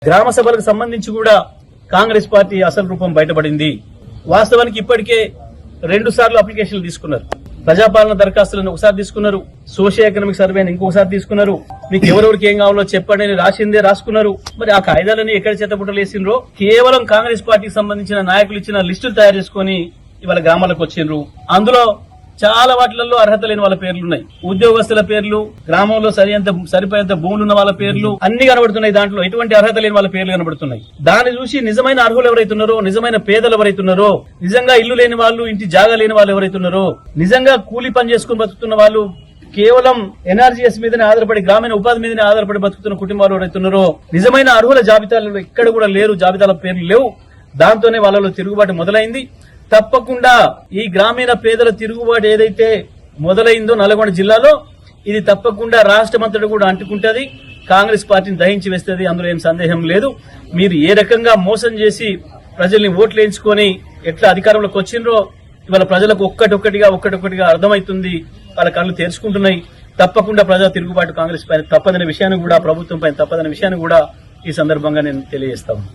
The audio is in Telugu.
గ్రామ సభలకు సంబంధించి కూడా కాంగ్రెస్ పార్టీ అసలు రూపం బయటపడింది. వాస్తవానికి ఇప్పటికే 2 సార్లు అప్లికేషన్లు తీసుకున్నారు. ప్రజాపాలన దరఖాస్తులను ఒకసారి తీసుకున్నారు, సోషియో ఎకనామిక్ సర్వేని ఇంకొకసారి తీసుకున్నారు. మీకు ఎవరెవరికి ఏం కావాలో చెప్పండి అని రాసిందే రాసుకున్నారు. మరి ఆ కాయిదాలని ఎక్కడ చెత్తపుట్టలేసిండ్రో కేవలం కాంగ్రెస్ పార్టీకి సంబంధించిన నాయకులు ఇచ్చిన లిస్టులు తయారు చేసుకుని ఇవాళ గ్రామాలకు వచ్చిండ్రు. అందులో చాలా వాటిలలో అర్హత లేని వాళ్ళ పేర్లున్నాయి. ఉద్యోగస్తుల పేర్లు, గ్రామంలో సరిపోయేంత భూములు ఉన్న వాళ్ళ పేర్లు అన్ని కనబడుతున్నాయి. దాంట్లో ఎటువంటి అర్హత లేని వాళ్ళ పేర్లు కనబడుతున్నాయి. దాన్ని చూసి నిజమైన అర్హులు ఎవరైతున్నారో, నిజమైన పేదలు ఎవరైతున్నారో, నిజంగా ఇల్లు లేని వాళ్ళు, ఇంటి జాగా లేని వాళ్ళు ఎవరైతున్నారో, నిజంగా కూలీ పని చేసుకుని బతుకుతున్న వాళ్ళు, కేవలం ఎన్ఆర్జీఎస్ మీదనే ఆధారపడి, గ్రామీణ ఉపాధి మీదనే ఆధారపడి బతుకుతున్న కుటుంబాలు ఎవరైతున్నారో, నిజమైన అర్హుల జాబితాలలో ఎక్కడ కూడా లేరు, జాబితాల పేర్లు లేవు. దాంతోనే వాళ్ళలో తిరుగుబాటు మొదలైంది. తప్పకుండా ఈ గ్రామీణ పేదల తిరుగుబాటు ఏదైతే మొదలైందో నల్గొండ జిల్లాలో, ఇది తప్పకుండా రాష్ట్రమంతటా కూడా అంటుకుంటది. కాంగ్రెస్ పార్టీని దహించి వేస్తుంది, అందులో ఏం సందేహం లేదు. మీరు ఏ రకంగా మోసం చేసి ప్రజల్ని ఓట్లు వేయించుకొని ఎట్లా అధికారంలోకి వచ్చిండ్రో ఇవాళ ప్రజలకు ఒక్కటొక్కటిగా అర్థమవుతుంది. వాళ్ళ కళ్ళు తెరుచుకుంటున్నాయి. తప్పకుండా ప్రజా తిరుగుబాటు కాంగ్రెస్ పైన తప్పదనే విషయాన్ని కూడా, ప్రభుత్వం పైన తప్పదనే విషయాన్ని కూడా ఈ సందర్భంగా నేను తెలియజేస్తాను.